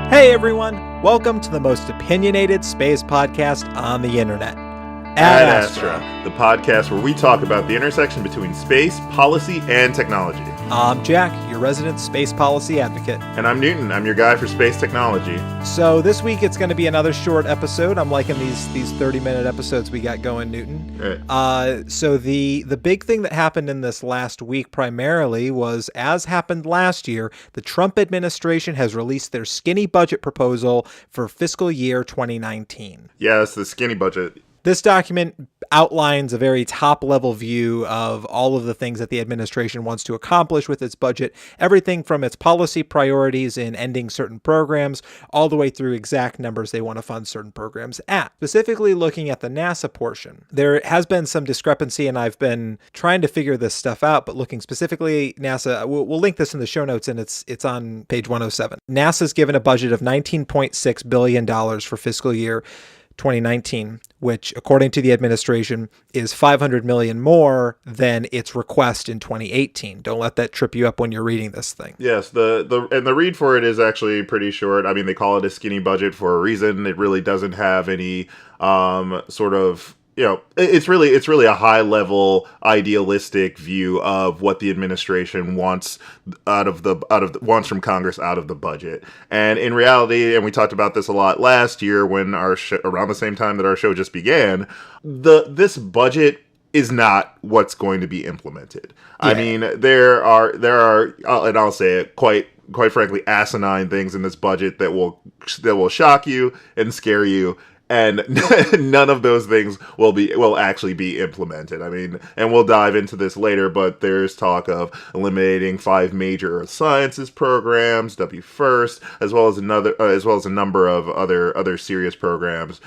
Hey everyone, welcome to the most opinionated space podcast on the internet. Ad Astra, the podcast where we talk about the intersection between space, policy, and technology. I'm Jack, your resident space policy advocate. And I'm Newton, I'm your guy for space technology. So this week it's going to be another short episode. I'm liking these 30-minute episodes we got going, Newton. Right. So the big thing that happened in this last week primarily was, as happened last year, the Trump administration has released their skinny budget proposal for fiscal year 2019. Yes, the skinny budget. This document outlines a very top-level view of all of the things that the administration wants to accomplish with its budget, everything from its policy priorities in ending certain programs, all the way through exact numbers they want to fund certain programs at. Specifically looking at the NASA portion, there has been some discrepancy, and I've been trying to figure this stuff out, but looking specifically NASA, we'll link this in the show notes, and it's on page 107. NASA's given a budget of $19.6 billion for fiscal year 2019, which, according to the administration, is $500 million more than its request in 2018. Don't let that trip you up when you're reading this thing. Yes, the read for it is actually pretty short. I mean, they call it a skinny budget for a reason. It really doesn't have any sort of, it's really a high level idealistic view of what the administration wants wants from Congress out of the budget. And in reality, and we talked about this a lot last year when around the same time that our show just began, this budget is not what's going to be implemented. Yeah. I mean, there are, and I'll say it, quite frankly, asinine things in this budget that will shock you and scare you. And none of those things will actually be implemented. I mean, and we'll dive into this later, but there's talk of eliminating 5 major Earth sciences programs, WFIRST, as well as a number of other serious programs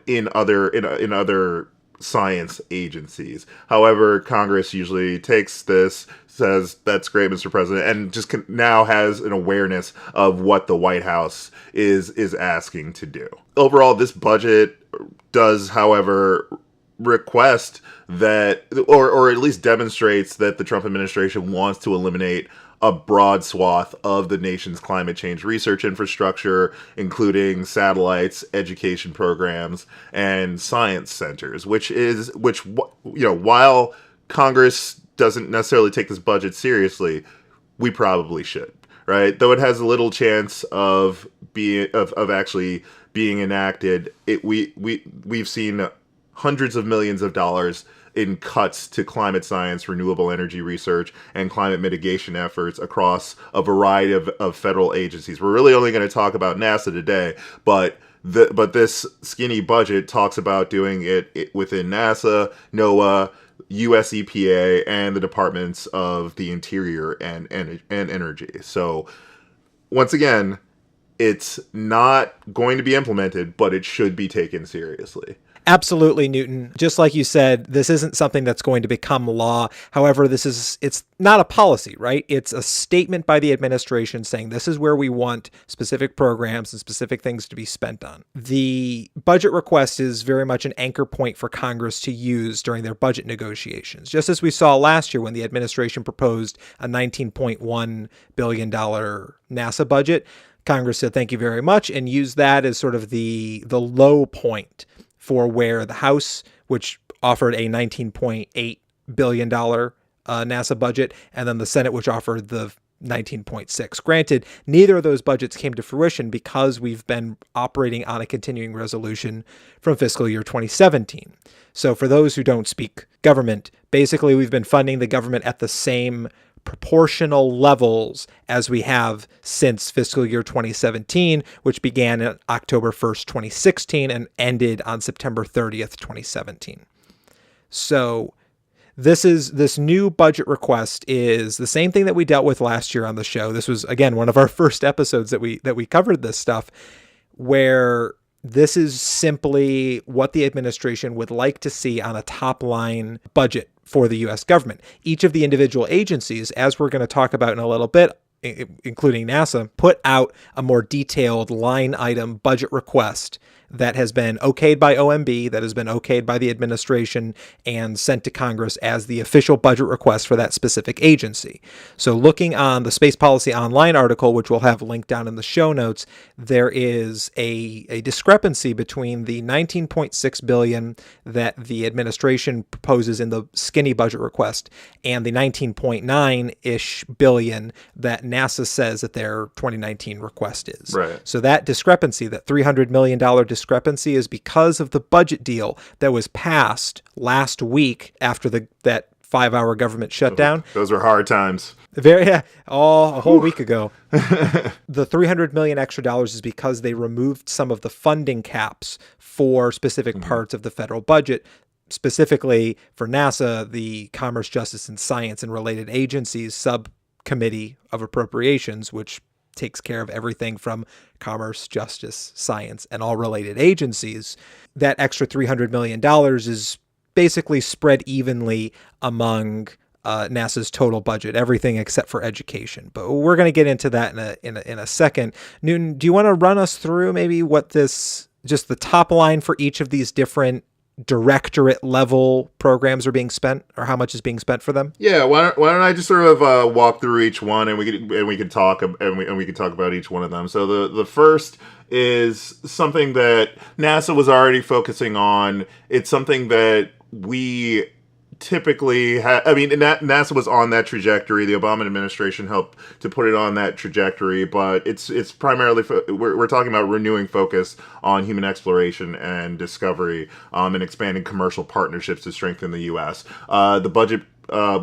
in other science agencies. However, Congress usually takes this, says, that's great, Mr. President, and just now has an awareness of what the White House is asking to do. Overall, this budget does, however, request that, or at least demonstrates that the Trump administration wants to eliminate a broad swath of the nation's climate change research infrastructure, including satellites, education programs, and science centers, which while Congress doesn't necessarily take this budget seriously, we probably should, right? Though it has a little chance of actually being enacted, we've seen hundreds of millions of dollars in cuts to climate science, renewable energy research, and climate mitigation efforts across a variety of federal agencies. We're really only going to talk about NASA today, but this skinny budget talks about doing it within NASA, NOAA, US EPA, and the Departments of the Interior and Energy. So once again, it's not going to be implemented, but it should be taken seriously. Absolutely, Newton. Just like you said, this isn't something that's going to become law. However, it's not a policy, right? It's a statement by the administration saying this is where we want specific programs and specific things to be spent on. The budget request is very much an anchor point for Congress to use during their budget negotiations. Just as we saw last year when the administration proposed a $19.1 billion NASA budget, Congress said thank you very much and used that as sort of the low point for where the House, which offered a $19.8 billion NASA budget, and then the Senate, which offered the 19.6. Granted, neither of those budgets came to fruition because we've been operating on a continuing resolution from fiscal year 2017. So for those who don't speak government, basically we've been funding the government at the same proportional levels as we have since fiscal year 2017, which began on October 1st, 2016 and ended on September 30th, 2017. So this new budget request is the same thing that we dealt with last year on the show. This was, again, one of our first episodes that we covered this stuff, where this is simply what the administration would like to see on a top line budget for the U.S. government. Each of the individual agencies, as we're going to talk about in a little bit, including NASA, put out a more detailed line item budget request that has been okayed by OMB, that has been okayed by the administration, and sent to Congress as the official budget request for that specific agency. So looking on the Space Policy Online article, which we'll have linked down in the show notes, there is a discrepancy between the $19.6 billion that the administration proposes in the skinny budget request and the 19.9-ish billion that NASA says that their 2019 request is. Right. So that discrepancy, that $300 million discrepancy, is because of the budget deal that was passed last week after that 5-hour government shutdown. Those were hard times. A whole week ago. The $300 million extra dollars is because they removed some of the funding caps for specific parts of the federal budget. Specifically for NASA, the Commerce, Justice, and Science and Related Agencies Subcommittee of Appropriations, which takes care of everything from commerce, justice, science, and all related agencies. That extra $300 million is basically spread evenly among NASA's total budget, everything except for education. But we're going to get into that in a second. Newton, do you want to run us through maybe just the top line for each of these different directorate level programs are being spent, or how much is being spent for them? Yeah, why don't I just sort of walk through each one, and we can talk about each one of them. So the first is something that NASA was already focusing on. It's something that we typically NASA was on that trajectory. The Obama administration helped to put it on that trajectory, but it's primarily we're talking about renewing focus on human exploration and discovery, and expanding commercial partnerships to strengthen the U.S. The budget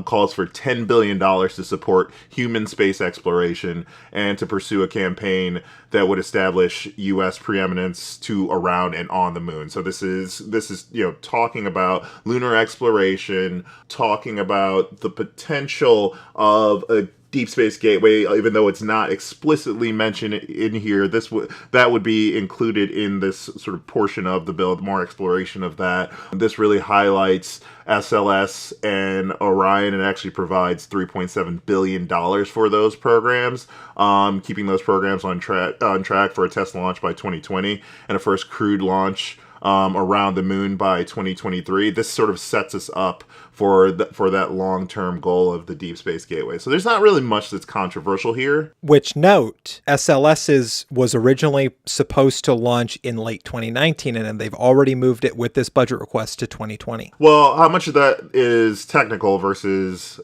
calls for $10 billion to support human space exploration and to pursue a campaign that would establish U.S. preeminence to, around, and on the moon. So this is talking about lunar exploration, talking about the potential of a deep space gateway, even though it's not explicitly mentioned in here. That would be included in this sort of portion of the bill, more exploration of that. This really highlights SLS and Orion, and actually provides $3.7 billion for those programs, keeping those programs on track for a test launch by 2020 and a first crewed launch around the moon by 2023. This sort of sets us up for that long-term goal of the Deep Space Gateway. So there's not really much that's controversial here. Which, note, SLS was originally supposed to launch in late 2019, and they've already moved it with this budget request to 2020. Well, how much of that is technical versus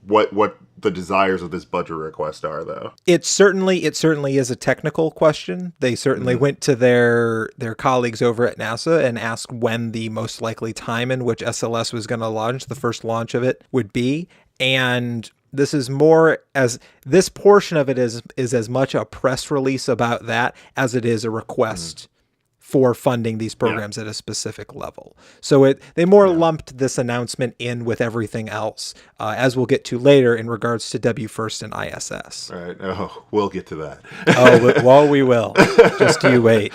what the desires of this budget request are, though? It certainly is a technical question. They certainly went to their colleagues over at NASA and asked when the most likely time in which SLS was going to launch, the first launch of it, would be. And this is more as this portion of it is as much a press release about that as it is a request for funding these programs at a specific level. So they more lumped this announcement in with everything else, as we'll get to later in regards to WFIRST and ISS. All right. Oh, we'll get to that. Well, we will. Just you wait.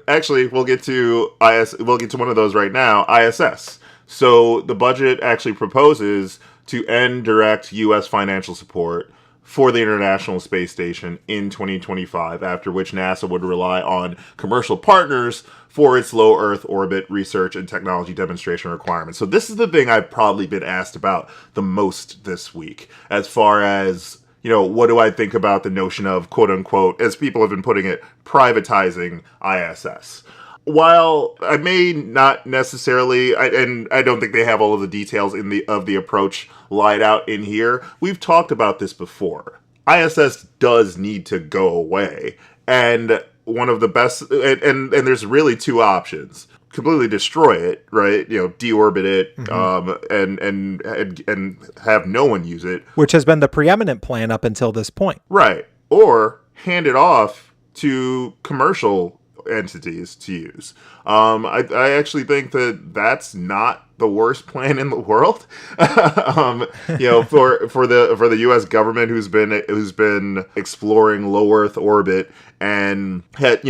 Actually, we'll get to We'll get to one of those right now. ISS. So the budget actually proposes to end direct U.S. financial support for the International Space Station in 2025, after which NASA would rely on commercial partners for its low Earth orbit research and technology demonstration requirements. So this is the thing I've probably been asked about the most this week, as far as, what do I think about the notion of, quote unquote, as people have been putting it, privatizing ISS. While I may not necessarily, and I don't think they have all of the details of the approach laid out in here, we've talked about this before. ISS does need to go away, and one of the best, and there's really two options: completely destroy it, right? Deorbit it, and have no one use it, which has been the preeminent plan up until this point, right? Or hand it off to commercial entities to use. I actually think that's not the worst plan in the world. For the U.S. government, who's been exploring low Earth orbit and had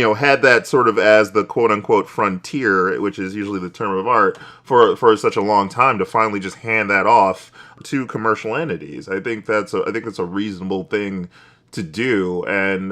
that sort of as the quote unquote frontier, which is usually the term of art, for such a long time, to finally just hand that off to commercial entities. I think that's a reasonable thing to do, I'm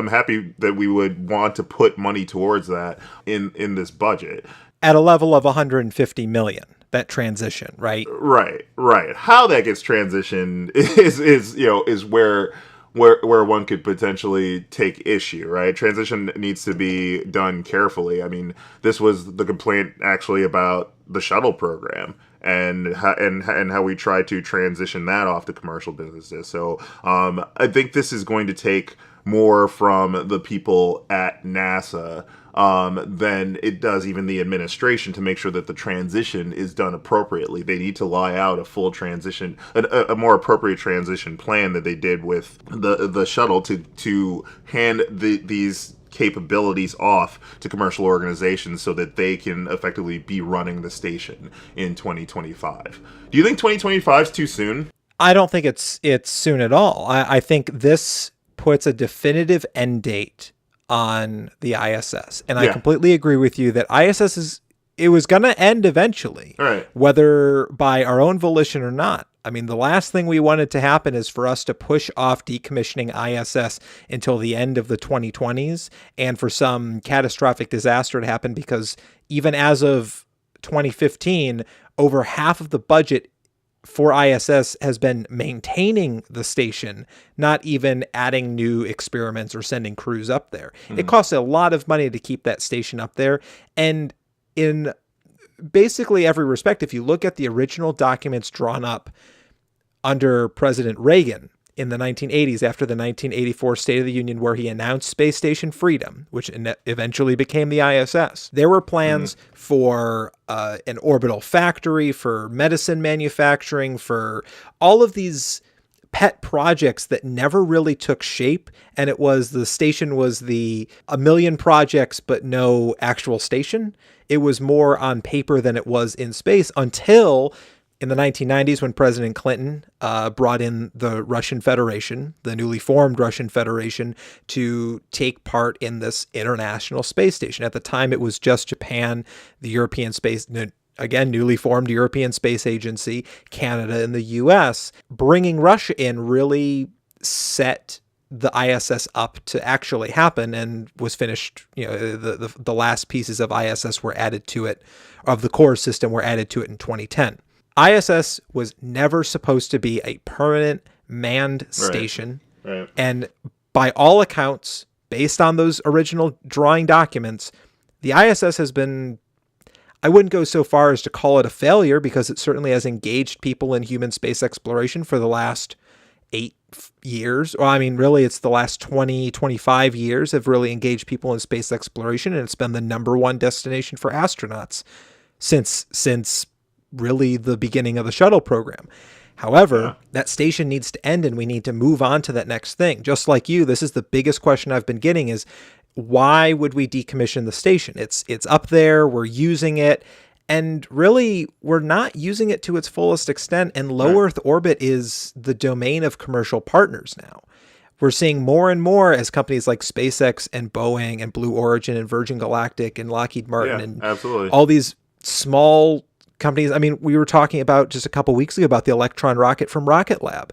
happy that we would want to put money towards that in this budget. At a level of 150 million, that transition, right? Right. How that gets transitioned is where one could potentially take issue, right? Transition needs to be done carefully. I mean, this was the complaint actually about the shuttle program and how we try to transition that off to commercial businesses. So I think this is going to take more from the people at NASA than it does even the administration to make sure that the transition is done appropriately. They need to lie out a full transition, a more appropriate transition plan that they did with the shuttle to hand these capabilities off to commercial organizations so that they can effectively be running the station in 2025. Do you think 2025 is too soon? I don't think it's soon at all. I think this puts a definitive end date on the ISS. And I completely agree with you that ISS it was going to end eventually, right, whether by our own volition or not. I mean, the last thing we wanted to happen is for us to push off decommissioning ISS until the end of the 2020s and for some catastrophic disaster to happen, because even as of 2015, over half of the budget for ISS has been maintaining the station, not even adding new experiments or sending crews up there. It costs a lot of money to keep that station up there. And in basically every respect, if you look at the original documents drawn up under President Reagan in the 1980s, after the 1984 State of the Union, where he announced Space Station Freedom, which eventually became the ISS, there were plans for an orbital factory, for medicine manufacturing, for all of these pet projects that never really took shape. And the station was a million projects, but no actual station. It was more on paper than it was in space until in the 1990s, when President Clinton brought in the Russian Federation, the newly formed Russian Federation, to take part in this international space station. At the time, it was just Japan, the European Space, again, newly formed European Space Agency, Canada, and the U.S. Bringing Russia in really set the ISS up to actually happen and was finished. The last pieces of ISS were added to it, of the core system were added to it in 2010. ISS was never supposed to be a permanent manned station. Right. And by all accounts, based on those original drawing documents, the ISS has been, I wouldn't go so far as to call it a failure, because it certainly has engaged people in human space exploration for the last 8 years. Well, I mean, really, it's the last 20, 25 years have really engaged people in space exploration, and it's been the number one destination for astronauts since really the beginning of the shuttle program. However, that station needs to end and we need to move on to that next thing. Just like you, this is the biggest question I've been getting is, why would we decommission the station? It's up there, we're using it, and really we're not using it to its fullest extent, and low Earth orbit is the domain of commercial partners now. We're seeing more and more as companies like SpaceX and Boeing and Blue Origin and Virgin Galactic and Lockheed Martin and absolutely. all these small companies. I mean, we were talking about just a couple weeks ago about the Electron rocket from Rocket Lab.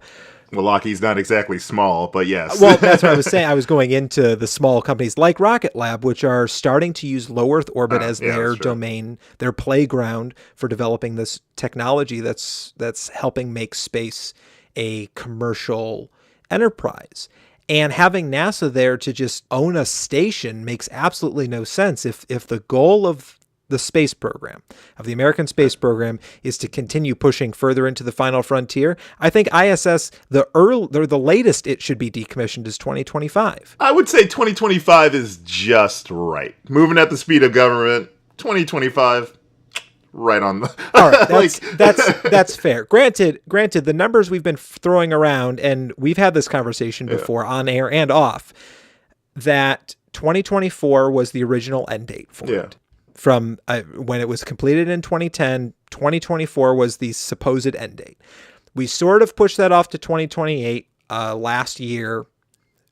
Well, Lockheed's not exactly small, but yes. Well, that's what I was saying. I was going into the small companies like Rocket Lab, which are starting to use low Earth orbit as their domain, their playground for developing this technology that's helping make space a commercial enterprise. And having NASA there to just own a station makes absolutely no sense. If the goal of the space program, of the American space program, is to continue pushing further into the final frontier, I think ISS, the latest it should be decommissioned is 2025. I would say 2025 is just right. Moving at the speed of government, 2025, right on the... All right, that's fair. Granted, the numbers we've been throwing around, and we've had this conversation before on air and off, that 2024 was the original end date for it. From when it was completed in 2010, 2024 was the supposed end date. We sort of pushed that off to 2028 last year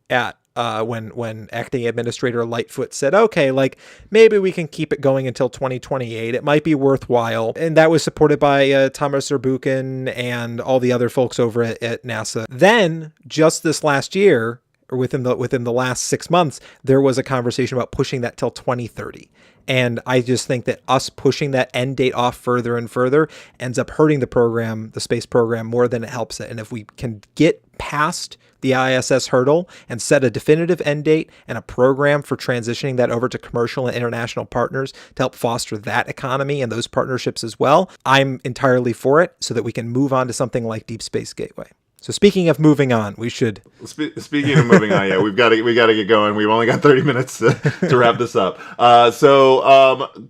at when acting administrator Lightfoot said, okay, like maybe we can keep it going until 2028. It might be worthwhile. And that was supported by Thomas Zurbuchen and all the other folks over at NASA. Then just this last year, or within the last 6 months, there was a conversation about pushing that till 2030. And I just think that us pushing that end date off further and further ends up hurting the program, the space program, more than it helps it. And if we can get past the ISS hurdle and set a definitive end date and a program for transitioning that over to commercial and international partners to help foster that economy and those partnerships as well, I'm entirely for it, so that we can move on to something like Deep Space Gateway. So speaking of moving on, we should. Speaking of moving on, yeah, we got to get going. We've only got 30 minutes to wrap this up.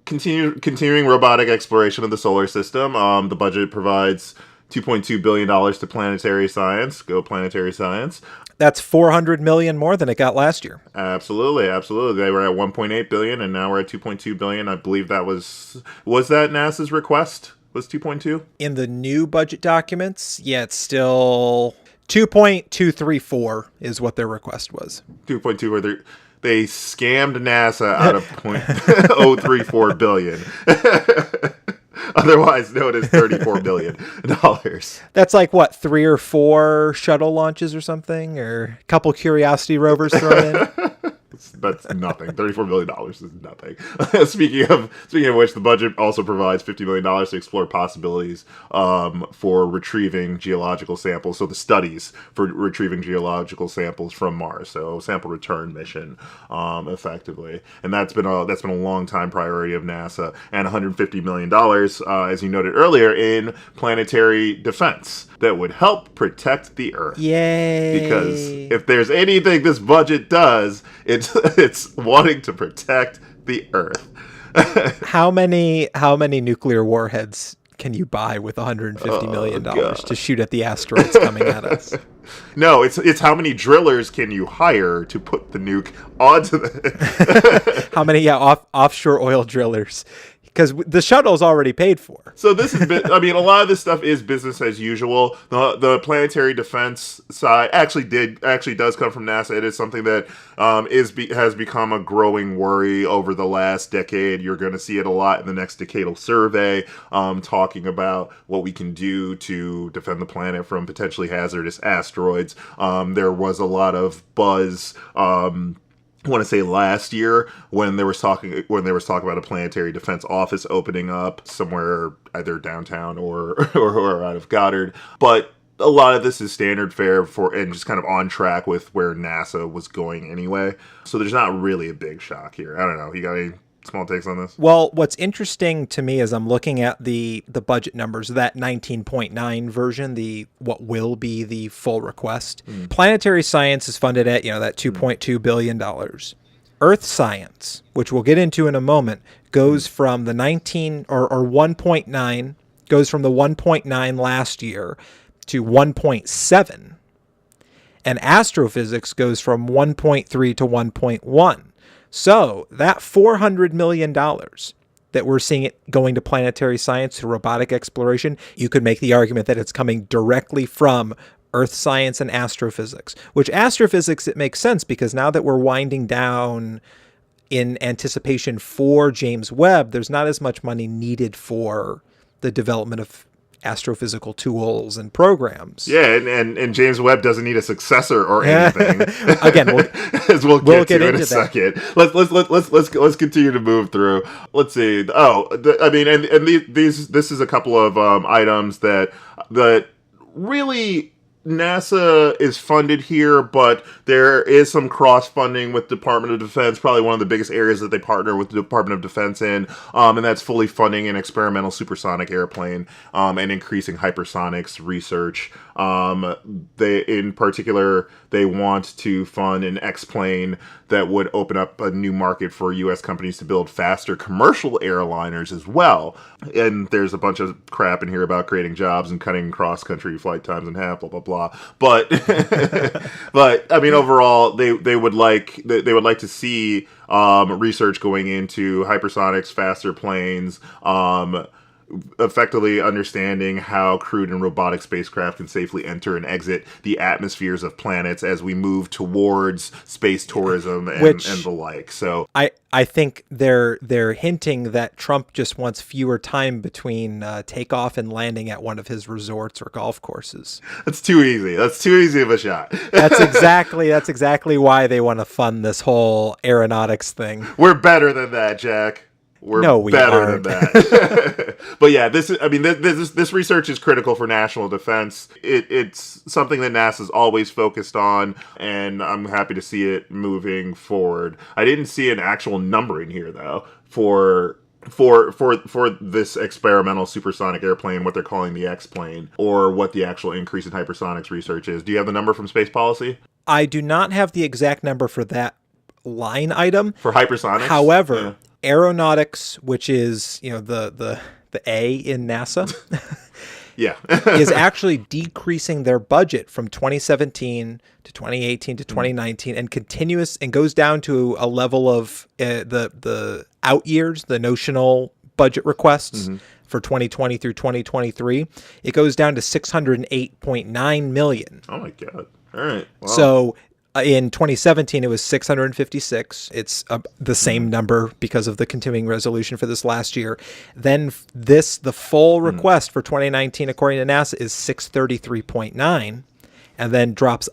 Continuing robotic exploration of the solar system. The budget provides $2.2 billion to planetary science. Go planetary science. That's $400 million more than it got last year. Absolutely. They were at $1.8 billion, and now we're at $2.2 billion. I believe that was that NASA's request? Was 2.2? In the new budget documents, yeah, it's still 2.234 is what their request was. 2.2, where they scammed NASA out of $0.034 billion. Otherwise known as $34 billion. That's like, what, 3 or 4 shuttle launches or something? Or a couple Curiosity rovers thrown in? That's nothing. $34 billion is nothing. Speaking of which, the budget also provides $50 million to explore possibilities for retrieving geological samples. So the studies for retrieving geological samples from Mars. So sample return mission, effectively. And that's been a long time priority of NASA. And $150 million, as you noted earlier, in planetary defense that would help protect the Earth. Yay! Because if there's anything this budget does, it's wanting to protect the Earth. How many nuclear warheads can you buy with $150 million to shoot at the asteroids coming at us? No, it's how many drillers can you hire to put the nuke onto the... How many offshore oil drillers? Because the shuttle's already paid for. So this is, a lot of this stuff is business as usual. The planetary defense side actually does come from NASA. It is something that has become a growing worry over the last decade. You're going to see it a lot in the next decadal survey, talking about what we can do to defend the planet from potentially hazardous asteroids. There was a lot of buzz. I want to say last year when they were talking about a planetary defense office opening up somewhere either downtown or out of Goddard. But a lot of this is standard fare and just kind of on track with where NASA was going anyway. So there's not really a big shock here. I don't know. You got any small takes on this? Well, what's interesting to me is I'm looking at the budget numbers, that 19.9 version, what will be the full request. Planetary science is funded at, that $2.2 billion. Earth science, which we'll get into in a moment, goes from the 1.9, goes from the 1.9 last year to 1.7. And astrophysics goes from 1.3 to 1.1. So that $400 million that we're seeing it going to planetary science, to robotic exploration, you could make the argument that it's coming directly from Earth science and astrophysics, which astrophysics, it makes sense because now that we're winding down in anticipation for James Webb, there's not as much money needed for the development of astrophysical tools and programs. Yeah, and James Webb doesn't need a successor or anything. Again, as we'll get to in a second. Let's continue to move through. Let's see. This is a couple of items that really NASA is funded here, but there is some cross-funding with Department of Defense, probably one of the biggest areas that they partner with the Department of Defense in, and that's fully funding an experimental supersonic airplane and increasing hypersonics research. In particular, they want to fund an X-plane that would open up a new market for U.S. companies to build faster commercial airliners as well. And there's a bunch of crap in here about creating jobs and cutting cross-country flight times in half, blah, blah, blah. But overall, they would like to see research going into hypersonics, faster planes, effectively understanding how crewed and robotic spacecraft can safely enter and exit the atmospheres of planets as we move towards space tourism and the like. So I think they're hinting that Trump just wants fewer time between takeoff and landing at one of his resorts or golf courses. That's too easy. That's too easy of a shot. That's exactly why they want to fund this whole aeronautics thing. We're better than that, Jack. We're better than that. But yeah, this research is critical for national defense. It's something that NASA's always focused on, and I'm happy to see it moving forward. I didn't see an actual number in here though for this experimental supersonic airplane, what they're calling the X-plane, or what the actual increase in hypersonics research is. Do you have the number from Space Policy? I do not have the exact number for that line item. For hypersonics? However, aeronautics, which is, the A in NASA, yeah, is actually decreasing their budget from 2017 to 2018 to 2019 and goes down to a level of the out years, the notional budget requests for 2020 through 2023. It goes down to $608.9 million. Oh my God. All right. Wow. So in 2017, it was 656. It's the same number because of the continuing resolution for this last year. Then the full request for 2019, according to NASA, is 633.9, and then drops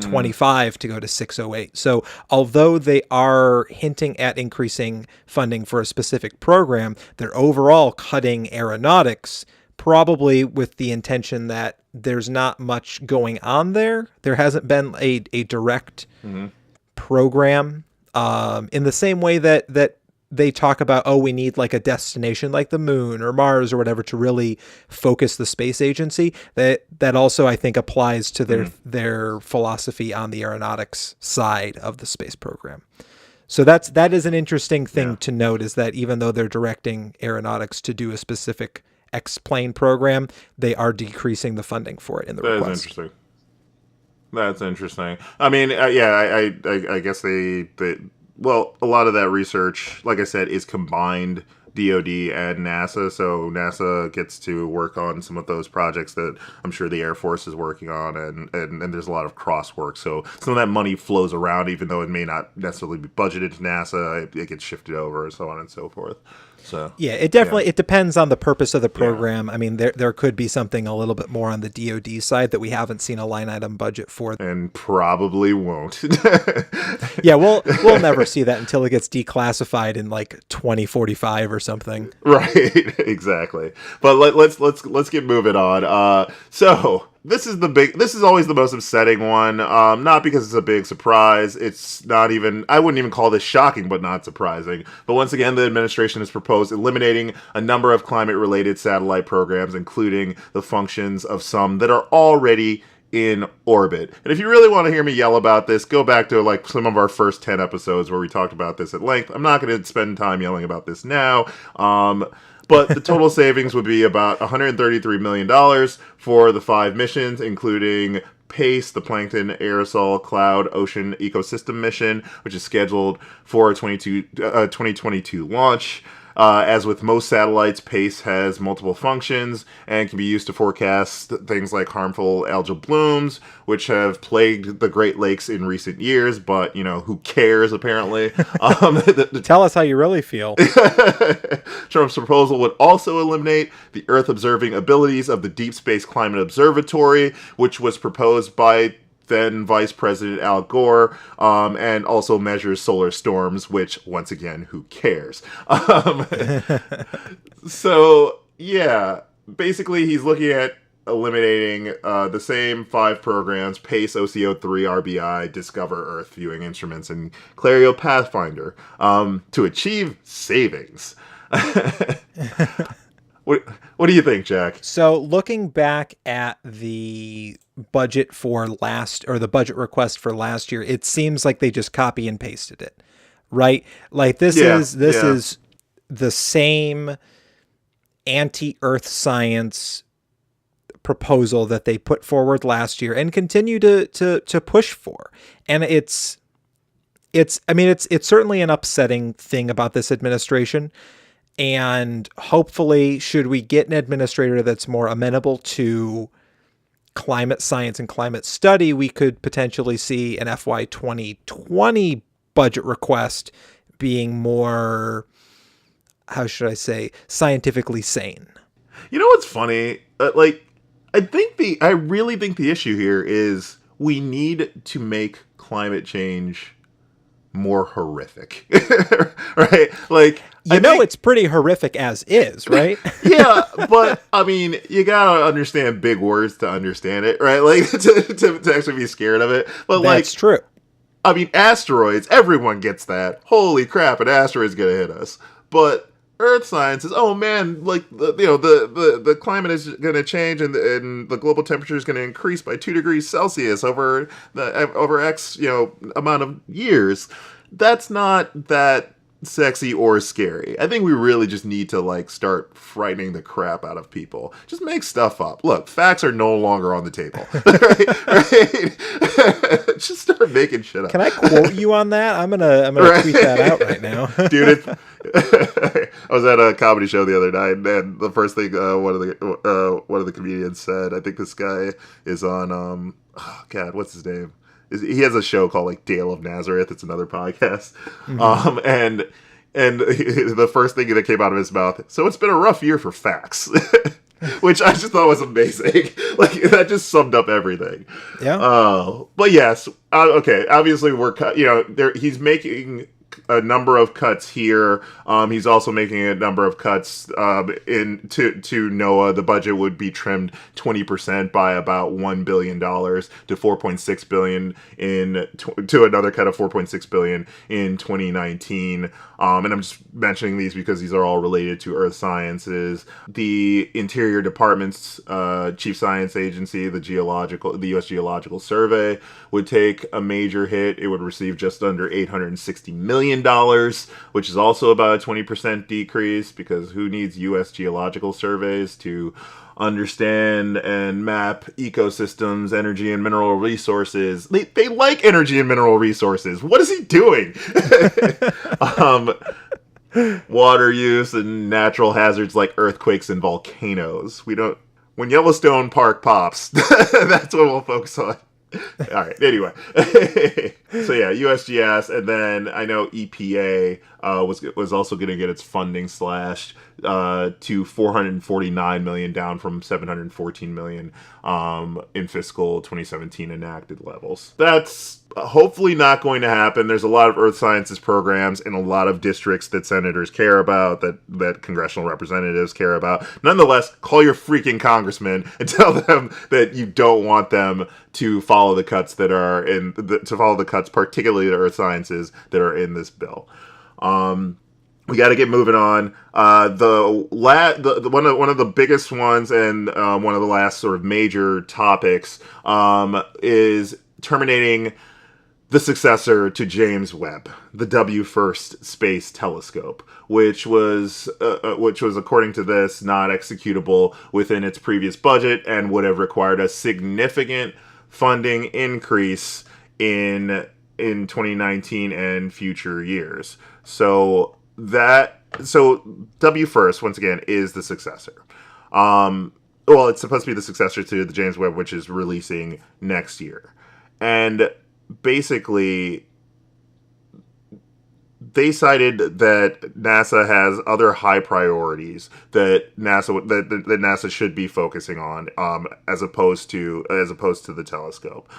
25 to go to 608. So although they are hinting at increasing funding for a specific program, they're overall cutting aeronautics, probably with the intention that there's not much going on there. There hasn't been a direct program in the same way that they talk about, we need like a destination like the moon or Mars or whatever to really focus the space agency. That also, I think, applies to their philosophy on the aeronautics side of the space program. So that is an interesting thing to note, is that even though they're directing aeronautics to do a specific X-plane program, they are decreasing the funding for it in the request. That is interesting. That's interesting. I mean, I guess they well, a lot of that research, like I said, is combined DoD and NASA. So NASA gets to work on some of those projects that I'm sure the Air Force is working on, and there's a lot of cross work. So some of that money flows around, even though it may not necessarily be budgeted to NASA. It gets shifted over, and so on and so forth. So yeah, it definitely it depends on the purpose of the program. I mean, there could be something a little bit more on the DoD side that we haven't seen a line item budget for, and probably won't. Yeah, we'll never see that until it gets declassified in like 2045 or something. Right, exactly. But let's get moving on. So this is always the most upsetting one. Not because it's a big surprise. It's not even, I wouldn't even call this shocking, but not surprising. But once again, the administration has proposed eliminating a number of climate-related satellite programs, including the functions of some that are already in orbit. And if you really want to hear me yell about this, go back to like some of our first 10 episodes where we talked about this at length. I'm not going to spend time yelling about this now. But the total savings would be about $133 million for the 5 missions, including PACE, the Plankton Aerosol Cloud Ocean Ecosystem Mission, which is scheduled for a 2022 launch. As with most satellites, PACE has multiple functions and can be used to forecast things like harmful algal blooms, which have plagued the Great Lakes in recent years, but, who cares, apparently? Tell us how you really feel. Trump's proposal would also eliminate the Earth-observing abilities of the Deep Space Climate Observatory, which was proposed by then Vice President Al Gore, and also measures solar storms, which, once again, who cares? So, yeah, basically he's looking at eliminating the same 5 programs: PACE, OCO3, RBI, Discover Earth Viewing Instruments, and Clario Pathfinder, to achieve savings. What do you think, Jack? So looking back at the budget the budget request for last year, it seems like they just copy and pasted it, right? Like this is the same anti-Earth science proposal that they put forward last year and continue to push for. And it's certainly an upsetting thing about this administration. And hopefully, should we get an administrator that's more amenable to climate science and climate study, we could potentially see an FY 2020 budget request being more, how should I say, scientifically sane. You know what's funny? I really think the issue here is we need to make climate change more horrific, right? Like, It's pretty horrific as is, right? yeah, but I mean, you gotta understand big words to understand it, right? Like, to actually be scared of it. But That's true. I mean, asteroids, everyone gets that. Holy crap, an asteroid's gonna hit us. But Earth science is, oh man, like the climate is going to change and the global temperature is going to increase by 2 degrees Celsius over X amount of years. That's not that sexy or scary. I think we really just need to start frightening the crap out of people. Just make stuff up. Look, facts are no longer on the table. right? Just start making shit up. Can I quote you on that? I'm gonna tweet that out right now, dude. I was at a comedy show the other night, and the first thing one of the comedians said, I think this guy is on God, what's his name? He has a show called Dale of Nazareth. It's another podcast. Mm-hmm. And the first thing that came out of his mouth, so it's been a rough year for facts, which I just thought was amazing. That just summed up everything. Yeah. But yes, okay. Obviously, he's making a number of cuts here. He's also making a number of cuts to NOAA. The budget would be trimmed 20% by about $1 billion to $4.6 billion to another cut of $4.6 billion in 2019. And I'm just mentioning these because these are all related to Earth Sciences. The Interior Department's Chief Science Agency, the U.S. Geological Survey, would take a major hit. It would receive just under $860 million, which is also about a 20% decrease, because who needs U.S. geological surveys to understand and map ecosystems, energy and mineral resources? They like energy and mineral resources. What is he doing? Water use and natural hazards like earthquakes and volcanoes. When Yellowstone Park pops, that's what we'll focus on. All right. Anyway, so yeah, USGS, and then I know EPA was also going to get its funding slashed to $449 million, down from $714 million in fiscal 2017 enacted levels. That's hopefully not going to happen. There's a lot of earth sciences programs in a lot of districts that senators care about, that congressional representatives care about. Nonetheless, call your freaking congressman and tell them that you don't want them to follow the cuts particularly the earth sciences, that are in this bill. We got to get moving on. One of the biggest ones, and one of the last sort of major topics, is terminating the successor to James Webb, the W-1 Space Telescope, which was according to this not executable within its previous budget and would have required a significant funding increase in 2019 and future years. So W-1, once again, is the successor. It's supposed to be the successor to the James Webb, which is releasing next year. And basically, they cited that NASA has other high priorities that NASA should be focusing on, as opposed to the telescope.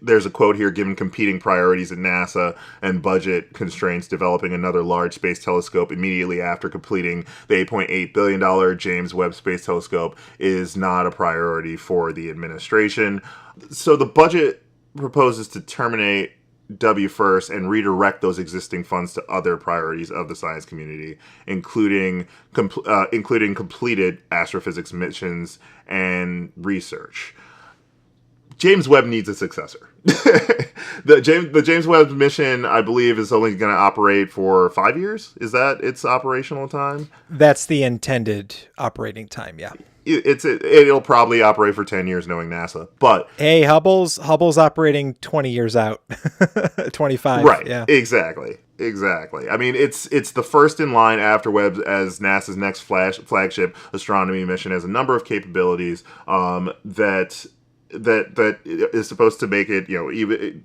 There's a quote here: given competing priorities at NASA and budget constraints, developing another large space telescope immediately after completing the $8.8 billion James Webb Space Telescope is not a priority for the administration. So the budget proposes to terminate W-1 and redirect those existing funds to other priorities of the science community, including completed astrophysics missions and research. James Webb needs a successor. The James Webb mission, I believe, is only going to operate for 5 years. Is that its operational time? That's the intended operating time, yeah. it'll probably operate for 10 years knowing NASA. But Hey, Hubble's operating 20 years out. 25, right, yeah. exactly. I mean, it's the first in line after Webb as NASA's next flagship astronomy mission. Has a number of capabilities that is supposed to make it, even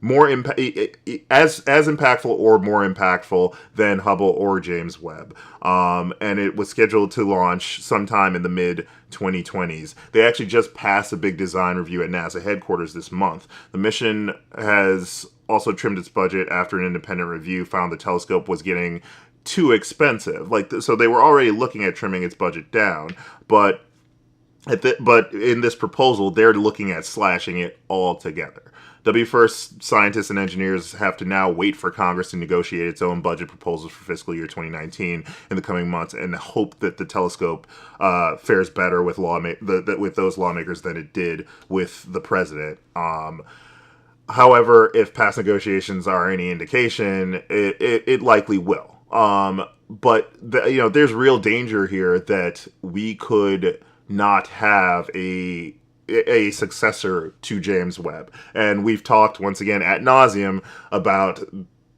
more as impactful or more impactful than Hubble or James Webb. And it was scheduled to launch sometime in the mid 2020s. They actually just passed a big design review at NASA headquarters this month. The mission has also trimmed its budget after an independent review found the telescope was getting too expensive. So they were already looking at trimming its budget down, but in this proposal, they're looking at slashing it altogether. WFIRST scientists and engineers have to now wait for Congress to negotiate its own budget proposals for fiscal year 2019 in the coming months, and hope that the telescope fares better with with those lawmakers than it did with the president. However, if past negotiations are any indication, it likely will. But there's real danger here that we could not have a successor to James Webb. And we've talked once again ad nauseum about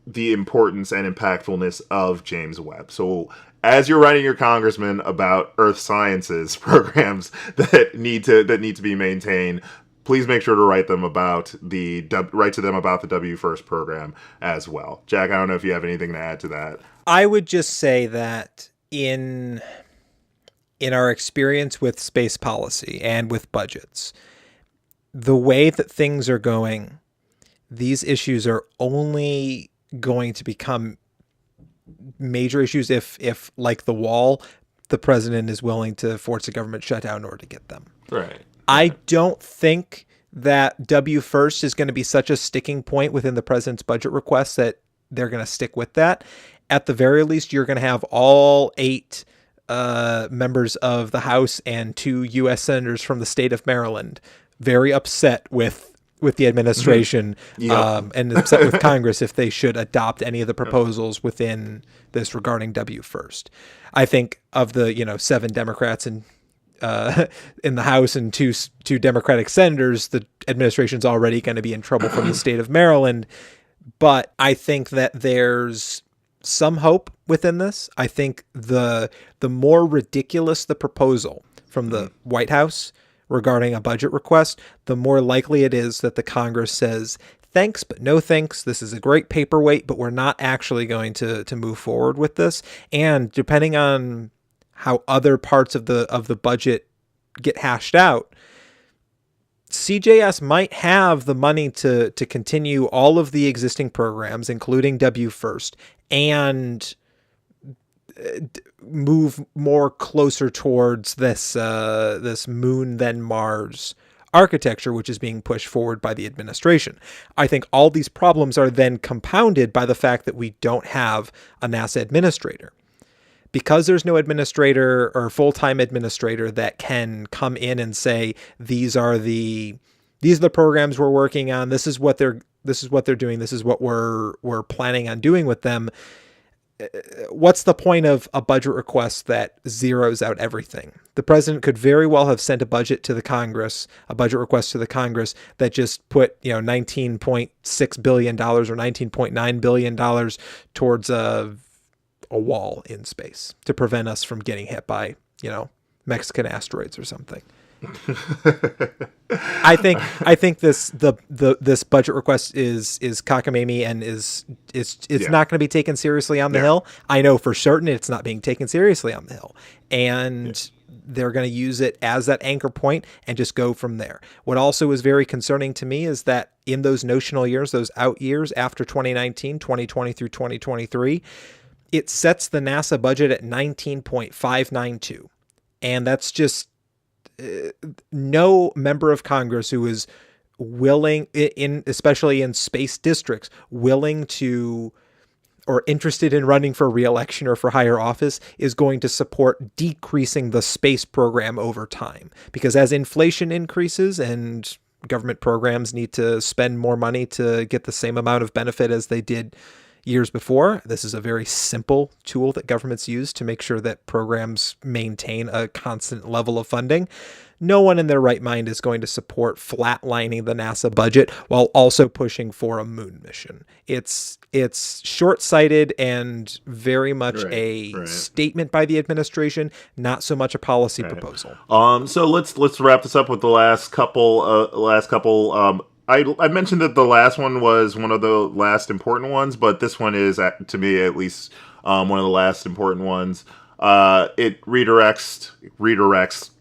the importance and impactfulness of James Webb. So as you're writing your congressman about earth sciences programs that need to be maintained, please make sure to write to them about the WFIRST program as well. Jack, I don't know if you have anything to add to that. I would just say that in our experience with space policy and with budgets, the way that things are going, these issues are only going to become major issues if like the wall, the president is willing to force a government shutdown in order to get them. Right. I don't think that WFIRST is going to be such a sticking point within the president's budget request that they're going to stick with that. At the very least, you're going to have all 8 members of the House and 2 U.S. senators from the state of Maryland very upset with the administration and upset with Congress if they should adopt any of the proposals within this regarding WFIRST. I think of the 7 Democrats in the House and two Democratic senators, the administration's already going to be in trouble from the state of Maryland. But I think that there's some hope within this. I think the more ridiculous the proposal from the White House regarding a budget request, the more likely it is that the Congress says, thanks, but no thanks. This is a great paperweight, but we're not actually going to move forward with this. And depending on how other parts of the budget get hashed out, CJS might have the money to continue all of the existing programs, including WFIRST, and move more closer towards this moon than Mars architecture, which is being pushed forward by the administration. I think all these problems are then compounded by the fact that we don't have a NASA administrator. Because there's no administrator or full-time administrator that can come in and say, these are the programs we're working on, this is what they're doing, this is what we're planning on doing with them. What's the point of a budget request that zeroes out everything? The president could very well have sent a budget request to the Congress that just put, $19.6 billion or $19.9 billion towards a wall in space to prevent us from getting hit by, Mexican asteroids or something. I think this budget request is cockamamie and it's not going to be taken seriously on the Hill. I know for certain it's not being taken seriously on the Hill, and they're going to use it as that anchor point and just go from there. What also is very concerning to me is that in those notional years, those out years after 2019, 2020 through 2023, it sets the NASA budget at 19.592, and that's just no member of Congress who is willing, especially in space districts, willing to or interested in running for re-election or for higher office is going to support decreasing the space program over time. Because as inflation increases and government programs need to spend more money to get the same amount of benefit as they did years before. This is a very simple tool that governments use to make sure that programs maintain a constant level of funding. No one in their right mind is going to support flatlining the NASA budget while also pushing for a moon mission. It's short-sighted and very much a statement by the administration, not so much a policy proposal. So let's wrap this up with the last couple. I mentioned that the last one was one of the last important ones, but this one is, to me at least, one of the last important ones. It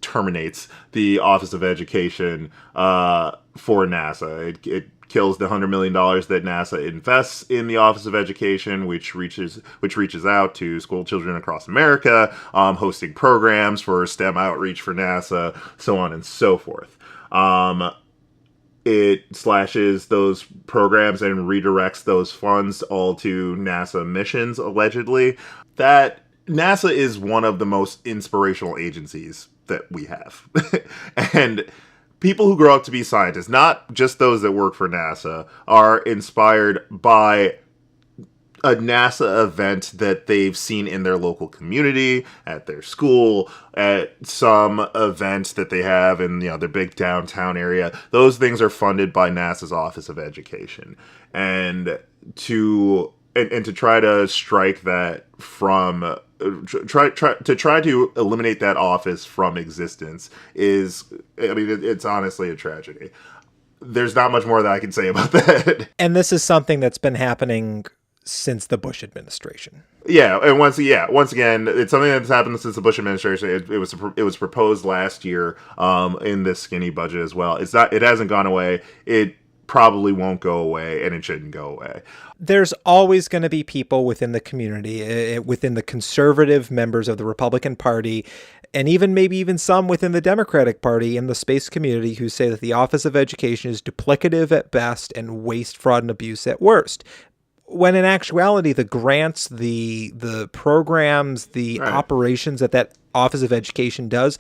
terminates the Office of Education for NASA. It kills the $100 million that NASA invests in the Office of Education, which reaches out to school children across America, hosting programs for STEM outreach for NASA, so on and so forth. It slashes those programs and redirects those funds all to NASA missions, allegedly. That NASA is one of the most inspirational agencies that we have. And people who grow up to be scientists, not just those that work for NASA, are inspired by a NASA event that they've seen in their local community, at their school, at some event that they have in their big downtown area. Those things are funded by NASA's Office of Education. And to try to strike that from try to eliminate that office from existence is, it's honestly a tragedy. There's not much more that I can say about that. And this is something that's been happening since the Bush administration. Yeah, and once again, it's something that's happened since the Bush administration. It was proposed last year in this skinny budget as well. It hasn't gone away. It probably won't go away, and it shouldn't go away. There's always going to be people within the community, within the conservative members of the Republican Party, and maybe even some within the Democratic Party in the space community who say that the Office of Education is duplicative at best and waste, fraud, and abuse at worst. When in actuality, the grants, the programs, the operations that Office of Education does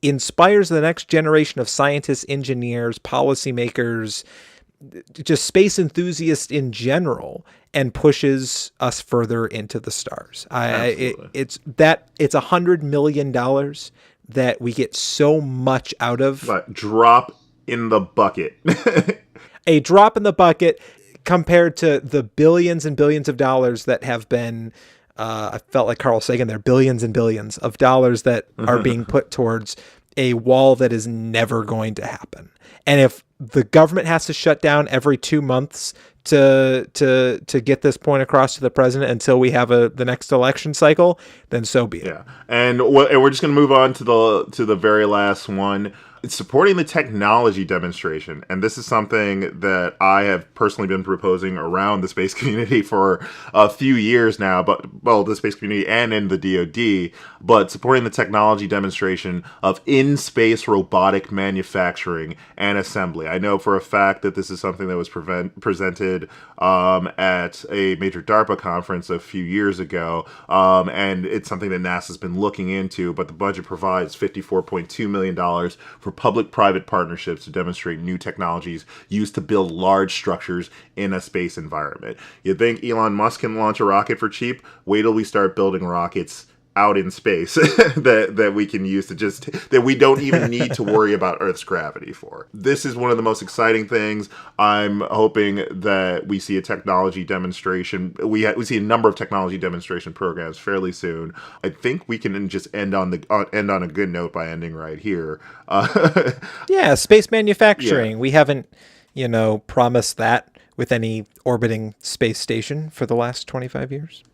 inspires the next generation of scientists, engineers, policymakers, just space enthusiasts in general, and pushes us further into the stars. It's $100 million that we get so much out of. But drop in the bucket. A drop in the bucket compared to the billions and billions of dollars that have been, I felt like Carl Sagan there, billions and billions of dollars that are being put towards a wall that is never going to happen. And if the government has to shut down every 2 months to get this point across to the president until we have the next election cycle, then so be it. Yeah, and we're just going to move on to the very last one. It's supporting the technology demonstration, and this is something that I have personally been proposing around the space community for a few years now, the space community and in the DoD, but supporting the technology demonstration of in-space robotic manufacturing and assembly. I know for a fact that this is something that was presented at a major DARPA conference a few years ago, and it's something that NASA's been looking into, but the budget provides $54.2 million for public-private partnerships to demonstrate new technologies used to build large structures in a space environment. You think Elon Musk can launch a rocket for cheap? Wait till we start building rockets out in space that we can use that we don't even need to worry about Earth's gravity for. This is one of the most exciting things. I'm hoping that we see a technology demonstration. We see a number of technology demonstration programs fairly soon. I think we can just end on a good note by ending right here. Yeah, space manufacturing. Yeah. We haven't, promised that with any orbiting space station for the last 25 years.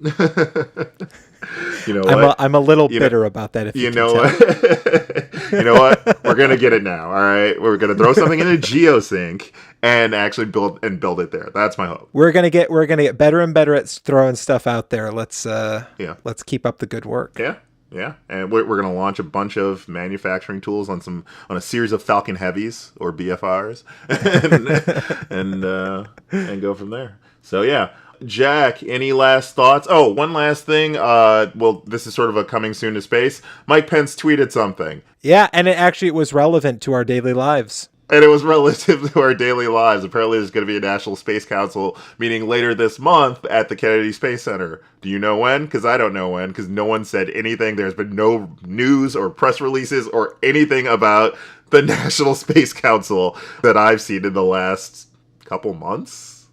You know what? I'm a little bitter about that. If you know what? You know what? We're gonna get it now. All right, we're gonna throw something in a geosync and actually build it there. That's my hope. We're gonna get better and better at throwing stuff out there. Let's keep up the good work. Yeah, and we're gonna launch a bunch of manufacturing tools on a series of Falcon Heavies or BFRs, and go from there. So yeah. Jack, any last thoughts? Oh, one last thing. This is sort of a coming soon to space. Mike Pence tweeted something. Yeah, and it was relevant to our daily lives. And it was relative to our daily lives. Apparently, there's going to be a National Space Council meeting later this month at the Kennedy Space Center. Do you know when? Because I don't know when, because no one said anything. There's been no news or press releases or anything about the National Space Council that I've seen in the last couple months.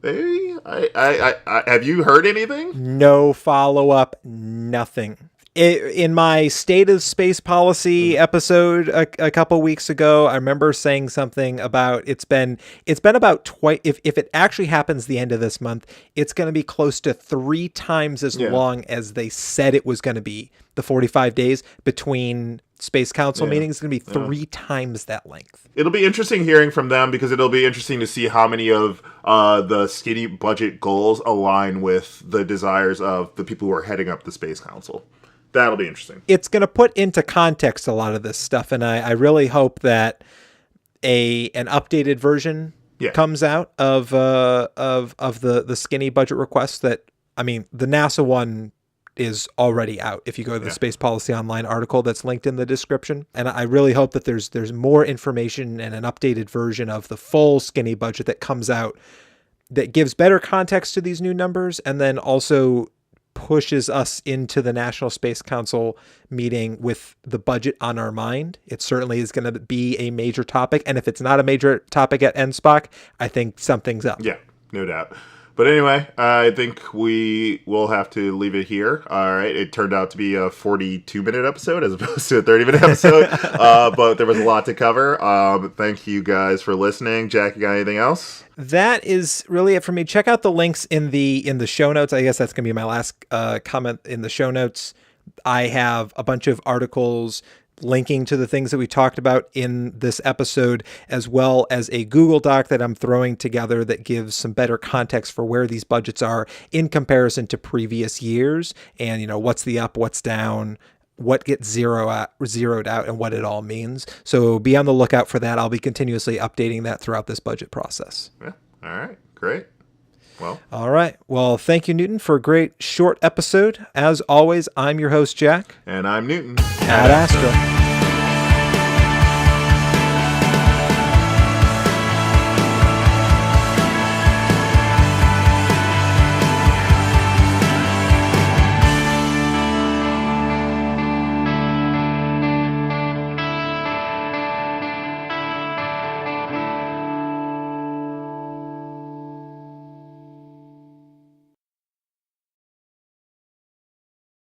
Maybe? Have you heard anything? No follow-up, nothing. In my State of Space Policy episode a couple weeks ago, I remember saying something about it's been about twice. If it actually happens the end of this month, it's going to be close to 3 times as long as they said it was going to be. The 45 days between Space Council meetings is going to be 3 times that length. It'll be interesting hearing from them because it'll be interesting to see how many of the skinny budget goals align with the desires of the people who are heading up the Space Council. That'll be interesting. It's going to put into context a lot of this stuff, and I really hope that an updated version comes out of the skinny budget requests. That, I mean, the NASA one is already out if you go to the Space Policy Online article that's linked in the description. And I really hope that there's more information and an updated version of the full skinny budget that comes out that gives better context to these new numbers, and then also pushes us into the National Space Council meeting with the budget on our mind. It certainly is going to be a major topic. And if it's not a major topic at NSPOC, I think something's up. Yeah, no doubt. But anyway, I think we will have to leave it here. All right. It turned out to be a 42-minute episode as opposed to a 30-minute episode. But there was a lot to cover. Thank you guys for listening. Jack, you got anything else? That is really it for me. Check out the links in the show notes. I guess that's going to be my last comment in the show notes. I have a bunch of articles linking to the things that we talked about in this episode, as well as a Google Doc that I'm throwing together that gives some better context for where these budgets are in comparison to previous years, and, you know, what's the up, what's down, what gets zeroed out, and what it all means. So be on the lookout for that. I'll be continuously updating that throughout this budget process. Yeah. All right. Great. Well. All right. Well, thank you, Newton, for a great short episode. As always, I'm your host, Jack. And I'm Newton. Ad Astra.